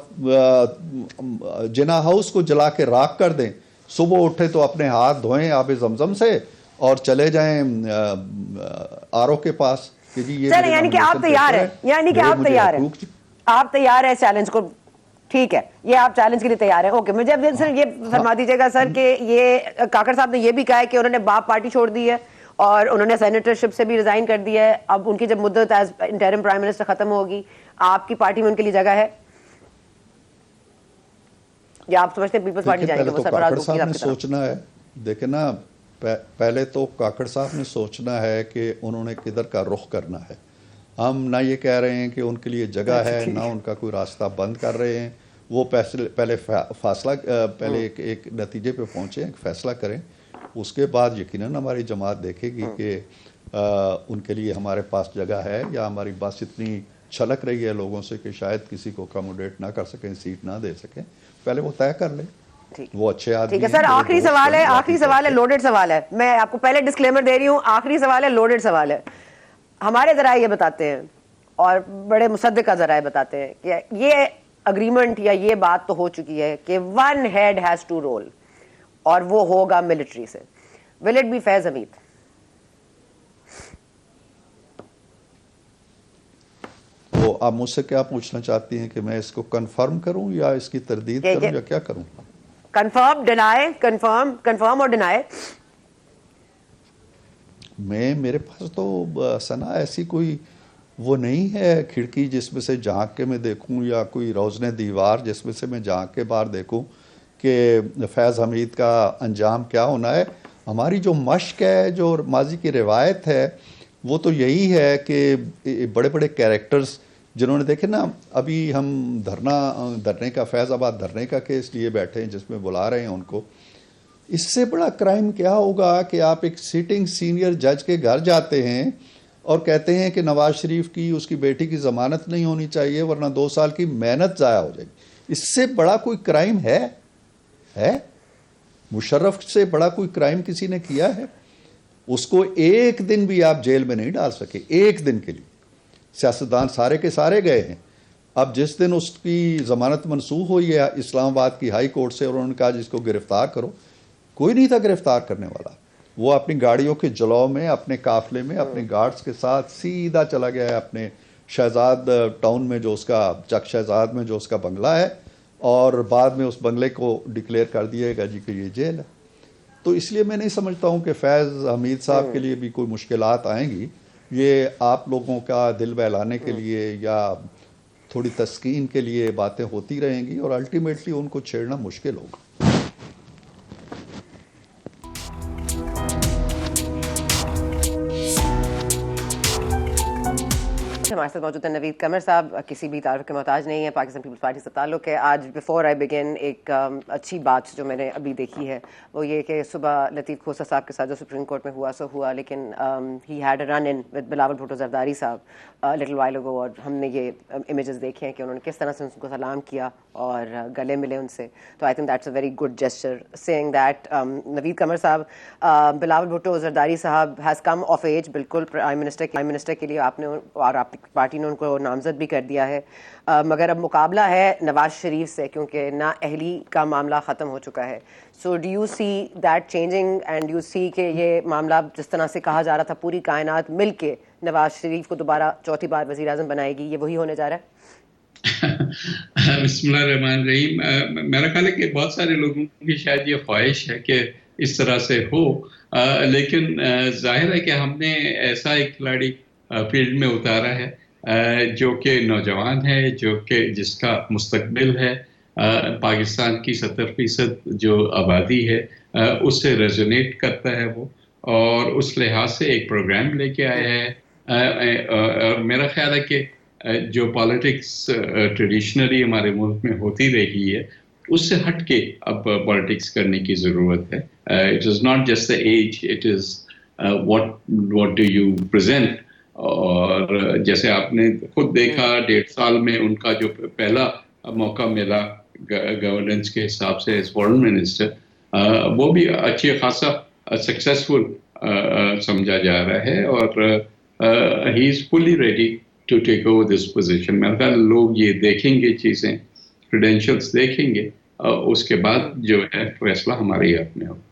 جنا ہاؤس کو جلا کے راکھ کر دیں، صبح اٹھے تو اپنے ہاتھ دھوئیں آب زمزم سے اور چلے جائیں آر او کے پاس کہ جی یہ چلیں، یعنی کہ آپ تیار ہیں، یعنی کہ آپ تیار ہیں، آپ تیار ہیں اس چیلنج کو. ٹھیک ہے، یہ آپ چیلنج کے لیے تیار ہیں. اوکے، مجھے اب سر یہ فرما دیجیے گا سر کہ یہ کاکڑ صاحب نے یہ بھی کہا ہے کہ انہوں نے باپ پارٹی چھوڑ دی ہے اور انہوں نے سینیٹرشپ سے بھی ریزائن کر دیا ہے. اب ان کی جب مدت ایز انٹرم پرائم منسٹر ختم ہوگی، آپ کی پارٹی میں ان کے لیے جگہ ہے یا آپ سمجھتے ہیں پیپلز پارٹی جائیں گے؟ وہ سرفراز کاکڑ صاحب نے سوچنا ہے. دیکھیں نا، پہلے تو کاکڑ صاحب نے سوچنا ہے کہ انہوں نے کدھر کا رخ کرنا ہے. ہم نہ یہ کہہ رہے ہیں کہ ان کے لیے جگہ ہے، نہ ان کا کوئی راستہ بند کر رہے ہیں. وہ پہلے فاصلہ پہلے ایک نتیجے پہ پہنچے، ایک فیصلہ کریں. اس کے بعد یقیناً ہماری جماعت دیکھے گی کہ ان کے لیے ہمارے پاس جگہ ہے یا ہماری بس اتنی چھلک رہی ہے لوگوں سے کہ شاید کسی کو اکاموڈیٹ نہ کر سکیں، سیٹ نہ دے سکیں. پہلے وہ طے کر لیں. وہ اچھے آدمی ہیں. ٹھیک ہے سر، آخری سوال ہے، آخری سوال ہے، لوڈڈ سوال ہے. میں آپ کو پہلے ڈسکلیمر دے رہی ہوں، آخری سوال ہے، لوڈڈ سوال ہے. ہمارے ذرائع یہ بتاتے ہیں اور بڑے مصدقہ ذرائع بتاتے ہیں کہ یہ اگریمنٹ یا یہ بات تو ہو چکی ہے کہ one head has to rule اور وہ ہوگا ملٹری سے. Will it be Faiz Hameed? وہ آپ مجھ سے کیا پوچھنا چاہتی ہیں کہ میں اس کو کنفرم کروں یا اس کی تردید کروں یا کیا کروں؟ کنفرم، ڈینائی، کنفرم اور ڈینائی. میرے پاس تو ثنا ایسی کوئی وہ نہیں ہے کھڑکی جس میں سے جھانک کے میں دیکھوں یا کوئی روزن دیوار جس میں سے میں جھانک کے باہر دیکھوں کہ فیض حمید کا انجام کیا ہونا ہے. ہماری جو مشق ہے، جو ماضی کی روایت ہے، وہ تو یہی ہے کہ بڑے بڑے کیریکٹرز جنہوں نے دیکھے نا، ابھی ہم دھرنے کا، فیض آباد دھرنے کا کیس لیے بیٹھے ہیں جس میں بلا رہے ہیں ان کو. اس سے بڑا کرائم کیا ہوگا کہ آپ ایک سیٹنگ سینئر جج کے گھر جاتے ہیں اور کہتے ہیں کہ نواز شریف کی، اس کی بیٹی کی ضمانت نہیں ہونی چاہیے ورنہ 2 سال کی محنت ضائع ہو جائے گی. اس سے بڑا کوئی کرائم ہے؟ مشرف سے بڑا کوئی کرائم کسی نے کیا ہے؟ اس کو ایک دن بھی آپ جیل میں نہیں ڈال سکے، ایک دن کے لیے. سیاستدان سارے کے سارے گئے ہیں. اب جس دن اس کی ضمانت منسوخ ہوئی ہے اسلام آباد کی ہائی کورٹ سے اور انہوں نے کہا جس کو گرفتار کرو، کوئی نہیں تھا گرفتار کرنے والا. وہ اپنی گاڑیوں کے جلاؤ میں، اپنے قافلے میں، اپنے گارڈز کے ساتھ سیدھا چلا گیا ہے اپنے شہزاد ٹاؤن میں، جو اس کا چک شہزاد میں جو اس کا بنگلہ ہے، اور بعد میں اس بنگلے کو ڈکلیئر کر دیا گا جی کہ یہ جیل ہے. تو اس لیے میں نہیں سمجھتا ہوں کہ فیض حمید صاحب کے لیے بھی کوئی مشکلات آئیں گی. یہ آپ لوگوں کا دل بہلانے کے لیے یا تھوڑی تسکین کے لیے باتیں ہوتی رہیں گی اور الٹیمیٹلی ان کو چھیڑنا مشکل ہوگا. ہمارے ساتھ موجود ہیں نوید قمر صاحب، کسی بھی تعارف کے محتاج نہیں ہے، پاکستان پیپلز پارٹی سے تعلق ہے. آج بفور آئی بگن ایک اچھی بات جو میں نے ابھی دیکھی ہے وہ یہ کہ صبح لطیف کھوسہ صاحب کے ساتھ جو سپریم کورٹ میں ہوا سو ہوا، لیکن he had a run in with Bilawal Bhutto Zardari صاحب لٹل وائل اگو، اور ہم نے یہ امیجز دیکھے ہیں کہ انہوں نے کس طرح سے ان کو سلام کیا اور گلے ملے ان سے. تو I think that's a very good gesture seeing that. Naveed Qamar صاحب، بلاول بھٹو زرداری صاحب ہیز کم آف ایج، بالکل پرائم منسٹر کے لیے آپ نے اور آپ پارٹی نے ان کو نامزد بھی کر دیا ہے، مگر اب مقابلہ ہے نواز شریف سے کیونکہ نا اہلی کا معاملہ ختم ہو چکا ہے. So do you see that changing and you see کہ یہ معاملہ جس طرح سے کہا جا رہا تھا پوری کائنات مل کے نواز شریف کو دوبارہ چوتھی بار وزیر اعظم بنائے گی، یہ وہی ہونے جا رہا ہے؟ بسم اللہ الرحمن الرحیم. میرا خیال ہے کہ بہت سارے لوگوں کی شاید یہ خواہش ہے کہ اس طرح سے ہو، لیکن ظاہر ہے کہ ہم نے ایسا ایک کھلاڑی فیلڈ میں اتارا ہے جو کہ نوجوان ہے، جو کہ جس کا مستقبل ہے. پاکستان کی 70% جو آبادی ہے اس سے ریزونیٹ کرتا ہے وہ، اور اس لحاظ سے ایک پروگرام لے کے آیا ہے. اور میرا خیال ہے کہ جو پالیٹکس ٹریڈیشنلی ہمارے ملک میں ہوتی رہی ہے اس سے ہٹ کے اب پالیٹکس کرنے کی ضرورت ہے. It is not just the age, it is what do you present. اور جیسے آپ نے خود دیکھا 1.5 سال میں ان کا جو پہلا موقع ملا گورننس کے حساب سے ایز فارن منسٹر، وہ بھی اچھی خاصا سکسیسفل سمجھا جا رہا ہے، اور ہی از فلی ready to take over this position. میرا خیال لوگ یہ دیکھیں گے، چیزیں کریڈینشلز دیکھیں گے، اس کے بعد جو ہے فیصلہ ہمارے ہاتھ میں ہوگا.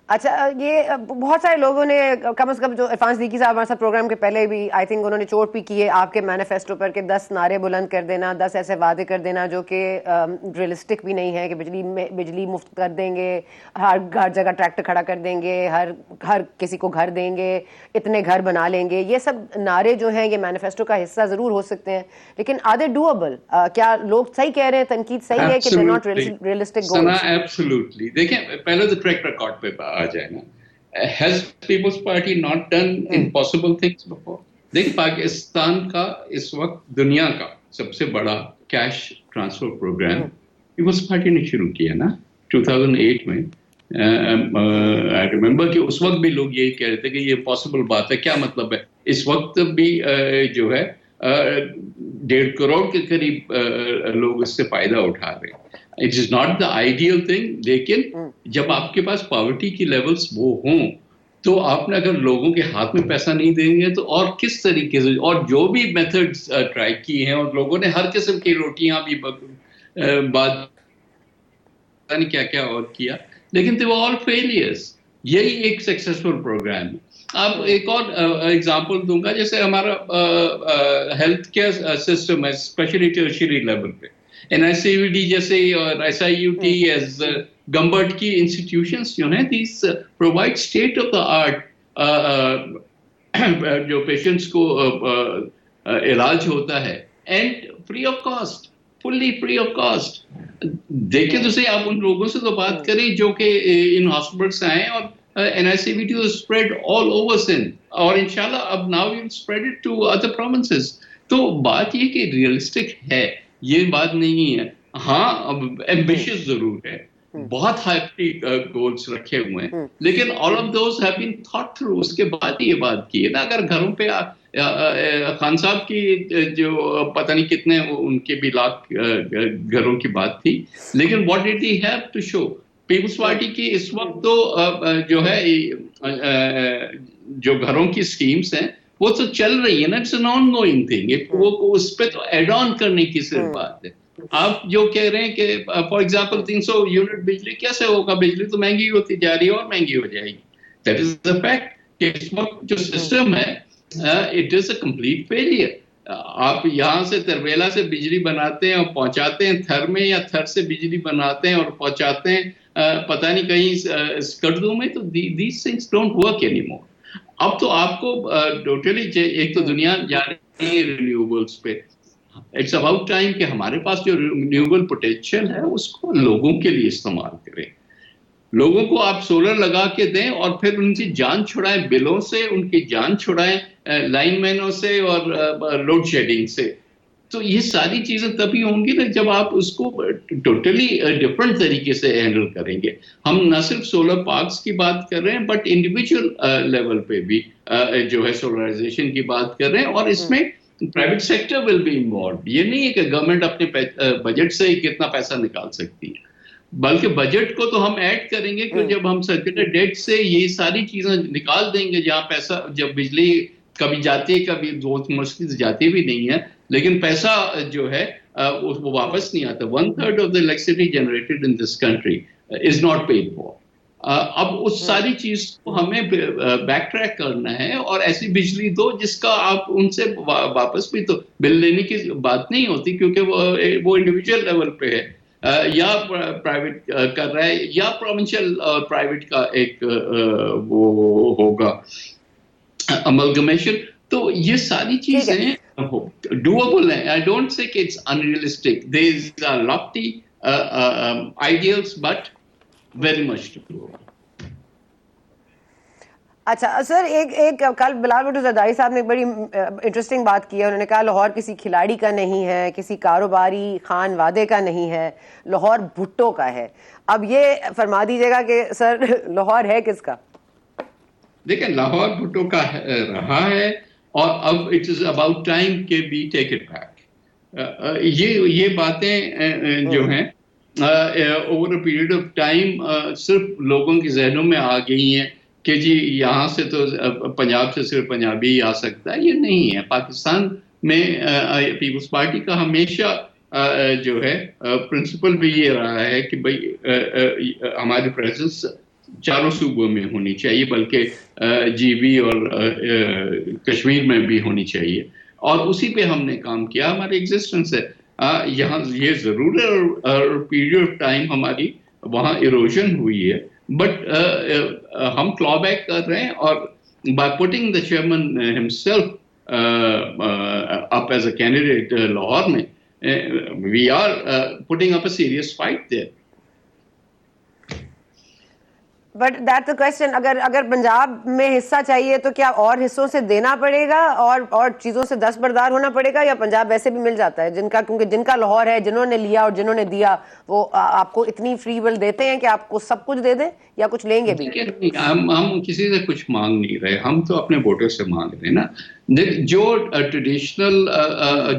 اچھا، یہ بہت سارے لوگوں نے کم از کم جو عرفان صدیقی صاحب ہمارے ساتھ پروگرام کے پہلے بھی آئی تھنک انہوں نے چوٹ بھی کی ہے آپ کے مینیفیسٹو پر کہ 10 نعرے بلند کر دینا، 10 ایسے وعدے کر دینا جو کہ ریئلسٹک بھی نہیں ہے، کہ بجلی مفت کر دیں گے، ہر جگہ ٹریکٹر کھڑا کر دیں گے، ہر کسی کو گھر دیں گے، اتنے گھر بنا لیں گے. یہ سب نعرے جو ہیں یہ مینیفیسٹو کا حصہ ضرور ہو سکتے ہیں، لیکن آر دے ڈوئبل؟ کیا لوگ صحیح کہہ رہے ہیں، تنقید صحیح ہے کہ they not realistic goals? Absolutely. دیکھیں پہلے تو ٹریک ریکارڈ پہ آ جائے نا. Has People's Party not done impossible things before? دیکھ پاکستان کا اس وقت دنیا کا سب سے بڑا cash transfer program Peoples Party نے شروع کیا نا 2008 میں. I remember کہ اس وقت بھی لوگ یہی کہہ رہے تھے کہ یہ پاسبل بات ہے. کیا مطلب ہے؟ اس وقت بھی جو ہے 1.5 کروڑ کے قریب لوگ اس سے فائدہ اٹھا رہے ہیں. It is not the ideal thing, لیکن جب آپ کے پاس پاورٹی کی لیولز وہ ہوں تو آپ نے اگر لوگوں کے ہاتھ میں پیسہ نہیں دیں گے تو اور کس طریقے سے، اور جو بھی میتھڈز ٹرائی کی ہیں، اور لوگوں نے ہر قسم کی روٹیاں بھی بات نہیں کیا کیا اور کیا، لیکن they were all failures. یہی ایک سکسیسفل پروگرام ہے. اب ایک اور ایگزامپل دوں گا، جیسے ہمارا ہیلتھ کیئر سسٹم ہے اسپیشلی ٹرشری لیول پہ، NICVD جیسے اور SIUT ایز گمبرٹ کی انسٹیٹیوشنس جو ہیں، these provide state of the art جو پیشنٹس کو علاج ہوتا ہے، and free of cost, fully free of cost. دیکھیں تو صحیح، آپ ان لوگوں سے تو بات کریں جو کہ ان ہاسپٹل سے آئے، اور NICVD was spread all over Sindh، اور انشاءاللہ اب now we'll spread it to other provinces. تو بات یہ کہ ریئلسٹک ہے، یہ بات نہیں ہے. ہاں ایمبیشیس ضرور ہے، بہت ہائی گولز رکھے ہوئے ہیں، لیکن all of those have been thought through. اس کے بعد یہ بات کی ہے نا. اگر گھروں پہ خان صاحب کی جو پتہ نہیں کتنے ان کے بھی لاکھ گھروں کی بات تھی، لیکن what did he have to show؟ Peoples Party کی اس وقت تو جو ہے جو گھروں کی اسکیمز ہیں وہ تو چل رہی ہے نا. It's an ongoing thing. وہ اس پہ تو ایڈ آن کرنے کی صرف بات ہے. آپ جو کہہ رہے ہیں کہ فار ایگزامپل 300 یونٹ بجلی کیسے ہوگا؟ بجلی تو مہنگی ہوتی جا رہی ہے اور مہنگی ہو جائے گی. دیٹ از دا فیکٹ کہ اس وقت جو سسٹم ہے it is a complete failure. آپ یہاں سے تربیلا سے بجلی بناتے ہیں اور پہنچاتے ہیں تھر میں، یا تھر سے بجلی بناتے ہیں اور پہنچاتے ہیں پتہ نہیں کہیں اسکردو میں، تو these things don't work any more. اب تو آپ کو ٹوٹلی ایک تو دنیا جا رہی ہے رینیوبلس پہ. اٹس اباؤٹ ٹائم کہ ہمارے پاس جو رینیوبل پوٹینشیل ہے اس کو لوگوں کے لیے استعمال کریں. لوگوں کو آپ سولر لگا کے دیں اور پھر ان کی جان چھڑائیں بلوں سے, ان کی جان چھڑائیں لائن مینوں سے اور لوڈ شیڈنگ سے. تو یہ ساری چیزیں تبھی ہوں گی نا جب آپ اس کو ٹوٹلی ڈفرنٹ طریقے سے ہینڈل کریں گے. ہم نہ صرف سولر پارکس کی بات کر رہے ہیں بٹ انڈیویجول لیول پہ بھی جو ہے سولرائزیشن کی بات کر رہے ہیں, اور اس میں private sector will be involved. یہ نہیں ہے کہ گورنمنٹ اپنے بجٹ سے کتنا پیسہ نکال سکتی ہے, بلکہ بجٹ کو تو ہم ایڈ کریں گے کہ جب ہم سرکولر ڈیٹ سے یہ ساری چیزیں نکال دیں گے, جہاں پیسہ جب بجلی کبھی جاتی ہے کبھی موسٹلی جاتی بھی نہیں ہے, لیکن پیسہ جو ہے وہ واپس نہیں آتا. 1/3 of the electricity generated in this country is not paid for. اب اس ساری چیز کو ہمیں بیک ٹریک کرنا ہے اور ایسی بجلی دو جس کا آپ ان سے واپس بھی تو بل لینے کی بات نہیں ہوتی, کیونکہ وہ انڈیویجول لیول پہ ہے یا پرائیویٹ کر رہا ہے یا پروونشل اور پرائیویٹ کا ایک وہ ہوگا املگمیشن. تو یہ ساری چیزیں ڈویبل ہیں. آئی ڈونٹ سے کہ it's unrealistic. These are lofty ideals but very much doable. اچھا سر, ایک کل بلال بھٹو زرداری صاحب نے ایک بڑی انٹرسٹنگ بات کی ہے. انہوں نے کہا لاہور کسی کھلاڑی کا نہیں ہے, کسی کاروباری خان وادے کا نہیں ہے, لاہور بھٹو کا ہے. اب یہ فرما دیجیے گا کہ سر لاہور ہے کس کا؟ دیکھیں لاہور بھٹو کا رہا ہے اور اب اٹ از اباؤٹ ٹائم کہ وی ٹیک اٹ بیک. یہ باتیں جو ہیں over a period of time صرف لوگوں کے ذہنوں میں آ گئی ہیں کہ جی یہاں سے تو پنجاب سے صرف پنجابی ہی آ سکتا ہے. یہ نہیں ہے. پاکستان میں پیپلز پارٹی کا ہمیشہ جو ہے پرنسپل بھی یہ رہا ہے کہ بھائی ہماری پریزنس چاروں صوبوں میں ہونی چاہیے, بلکہ جی بی اور کشمیر میں بھی ہونی چاہیے, اور اسی پہ ہم نے کام کیا. ہماری ایگزسٹنس ہے یہاں. یہ ضرور ہے پیریڈ آف ٹائم ہماری وہاں ایروژن ہوئی ہے, بٹ ہم کلا بیک کر رہے ہیں اور by putting the chairman himself up as a candidate Lahore میں we are putting up a serious fight there. But that's a question, اگر پنجاب میں حصہ چاہیے تو کیا اور حصوں سے دینا پڑے گا اور چیزوں سے دستبردار ہونا پڑے گا, یا پنجاب ویسے بھی مل جاتا ہے کیونکہ جن کا لاہور ہے, جنہوں نے لیا اور جنہوں نے دیا, وہ آپ کو اتنی فری ول دیتے ہیں کہ آپ کو سب کچھ دے دیں یا کچھ لیں گے بھی؟ ہم کسی سے کچھ مانگ نہیں رہے, ہم تو اپنے ووٹر سے مانگ رہے ہیں نا. جو ٹریڈیشنل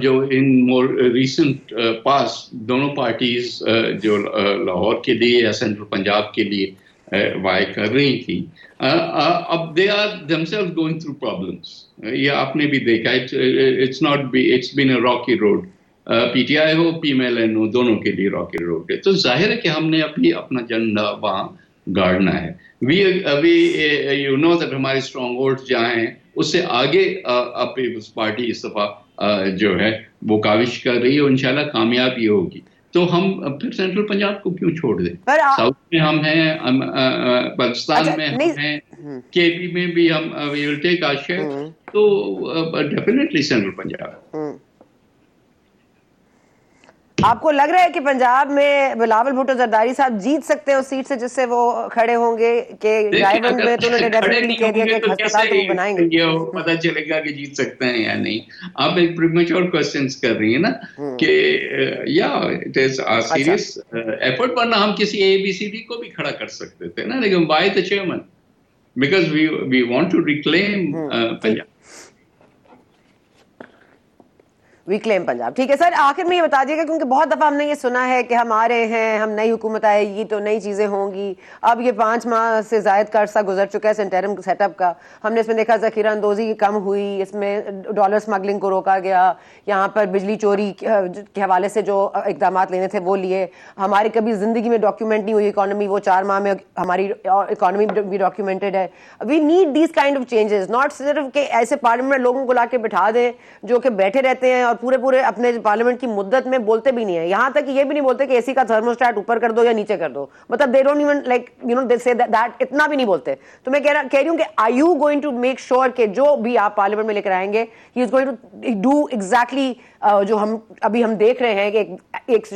جو ان مور ریسنٹ پاس دونوں پارٹیز جو لاہور کے لیے یا سینٹرل پنجاب کے لیے وائے کر رہی تھی, اب they are themselves going through problems. یہ آپ نے بھی دیکھا, it's been a rocky road. P T I ہو پی ایم ایل این ہو, دونوں کے لیے راکی روڈ ہے. تو ظاہر ہے کہ ہم نے ابھی اپنا جھنڈا وہاں گاڑنا ہے. یو نو دیٹ ہمارے اسٹرانگ ہولڈ جہاں ہیں اس سے آگے پیپلز پارٹی اس دفعہ جو ہے وہ کاوش کر رہی ہے, اور انشاءاللہ کامیابی ہوگی. تو ہم پھر سینٹرل پنجاب کو کیوں چھوڑ دیں؟ ساؤتھ میں ہم ہیں, پاکستان میں ہم ہیں, کے پی میں بھی ہم وی ول ٹیک آور شیئر. تو ڈیفینیٹلی سینٹرل پنجاب. آپ کو لگ رہا ہے کہ پنجاب میں بلاول بھٹو زرداری صاحب جیت سکتے ہیں اس سیٹ سے جس سے وہ کھڑے ہوں گے؟ کہ رائے بند میں تو انہوں نے ڈیفینیٹلی کہہ دیا کہ ہسپتال تو وہ بنائیں گے. پتہ چلے گا کہ جیت سکتے ہیں یا نہیں. آپ ایک پریمیچور کوسچنز کر رہی ہیں نا کہ یا it is a serious effort. ورنہ ہم کسی اے بی سی ڈی کو بھی کھڑا کر سکتے تھے نا, لیکن by the chairman because we want to reclaim Punjab. We claim Punjab. ٹھیک ہے سر, آخر میں یہ بتا دیے گا کیونکہ بہت دفعہ ہم نے یہ سنا ہے کہ ہم آ رہے ہیں, ہم نئی حکومت آئے گی تو نئی چیزیں ہوں گی. اب یہ 5 ماہ سے زائد کا عرصہ گزر چکا ہے سینٹرم سیٹ اپ کا. ہم نے اس میں دیکھا ذخیرہ اندوزی کم ہوئی, اس میں ڈالر سمگلنگ کو روکا گیا, یہاں پر بجلی چوری کے حوالے سے جو اقدامات لینے تھے وہ لیے. ہماری کبھی زندگی میں ڈاکیومنٹ نہیں ہوئی اکانومی, وہ 4 ماہ میں ہماری اکانومی بھی ڈاکیومنٹڈ ہے. We need these kind of changes, not صرف کہ ایسے پارلیمنٹ لوگوں کو لا کے بٹھا دیں جو کہ بیٹھے رہتے ہیں اور اور پورے اپنے پارلیمنٹ کی مدت میں بولتے بھی نہیں ہیں, یہاں تک کہ یہ بھی نہیں بولتے کہ اے سی کا تھرموسٹیٹ اوپر کر دو یا نیچے کر دو, مطلب they don't even like you know they say that, اتنا بھی نہیں بولتے. تو میں کہہ رہی ہوں کہ are you going to make sure کہ جو بھی آپ پارلیمنٹ میں لے کر آئیں گے he is going to do exactly جو ہم دیکھ رہے ہیں کہ ایک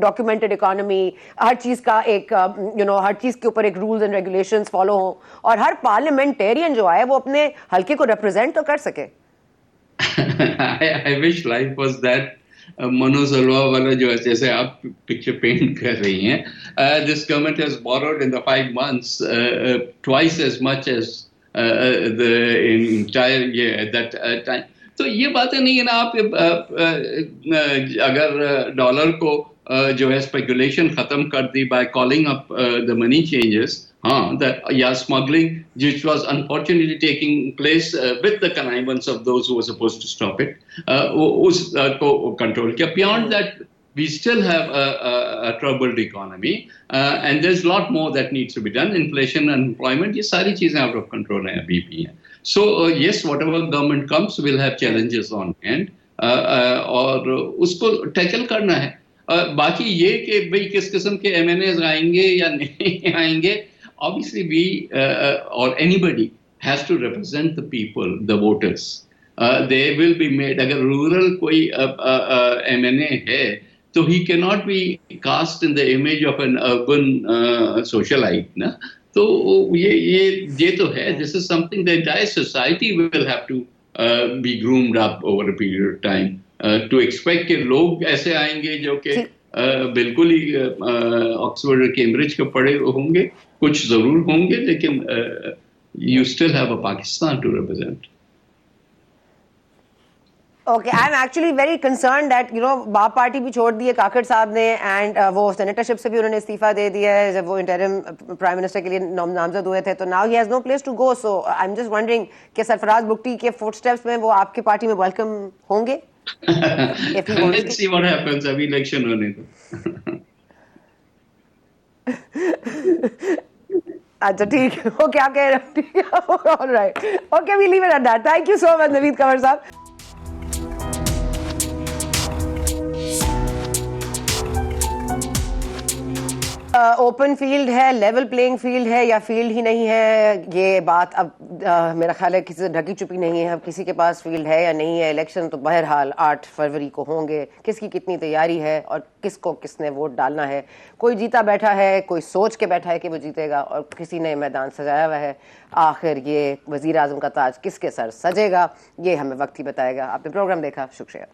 ڈاکیومنٹڈ اکانومی, ہر چیز کا ایک ہر چیز کے اوپر ایک رولز اینڈ ریگولیشنز فالو ہوں, اور ہر پارلیمنٹیرین جو ہے وہ اپنے حلقے کو ریپرزینٹ تو کر سکے. I wish life was that Manoj Alwa wala jo jaise aap picture paint kar rahi hain. This government has borrowed in the 5 months twice as much as the entire year at that time. تو یہ باتیں نہیں ہے نا, آپ اگر ڈالر کو جو ہے اسپیکولیشن ختم کر دی by calling up the money changers, یا smuggling which was unfortunately taking place with the connivance of those who were supposed to stop it, اس کو کنٹرول کیا. Beyond that we still have a troubled economy and there's a lot more that needs to be done. Inflation and unemployment, یہ ساری چیزیں out of control ہیں ابھی بھی ہیں. So yes, whatever government comes will have challenges on hand, اور اس کو ٹیکل کرنا ہے. باقی یہ کہ بھئی کس قسم کے ایم این ایز آئیں گے یا نہیں آئیں گے, obviously we or anybody has to represent the people, the voters. They will be made. اگر رورل کوئی ایم این اے ہے تو he cannot be cast in the image of an urban socialite نا. تو یہ تو ہے, this is something the entire society will have to be groomed up over a period of time to expect کہ لوگ ایسے آئیں گے جو کہ بالکل ہی آکسفورڈ اور کیمبرج کے پڑھے ہوں گے, کچھ ضرور ہوں گے, لیکن you still have a Pakistan to represent. Okay, I'm actually very concerned that باپ پارٹی بھی چھوڑ دی ہے کاکڑ صاحب نے, اینڈ وہ سینیٹرشپ سے بھی انہوں نے استعفیٰ دے دیا ہے جب وہ انٹرم پرائم منسٹر کے لیے نامزد ہوئے تھے. تو now he has no place to go. So I'm just wondering کہ سرفراز بگٹی کے فوٹ اسٹیپس میں وہ آپ کی پارٹی میں ویلکم ہوں گے؟ Let's see what happens. ابھی الیکشن ہونے تو. اچھا ٹھیک ہے, اوکے آپ کہہ رہے ہیں, all right, okay, we leave it at that. Thank you so much نوید کنور صاحب. اوپن فیلڈ ہے, لیول پلینگ فیلڈ ہے, یا فیلڈ ہی نہیں ہے, یہ بات اب میرا خیال ہے کسی سے ڈھکی چھپی نہیں ہے. اب کسی کے پاس فیلڈ ہے یا نہیں ہے. الیکشن تو بہرحال 8 فروری کو ہوں گے. کس کی کتنی تیاری ہے اور کس کو کس نے ووٹ ڈالنا ہے. کوئی جیتا بیٹھا ہے, کوئی سوچ کے بیٹھا ہے کہ وہ جیتے گا, اور کسی نے میدان سجایا ہوا ہے. آخر یہ وزیر اعظم کا تاج کس کے سر سجے گا, یہ ہمیں وقت ہی بتائے گا. آپ نے پروگرام دیکھا, شکریہ.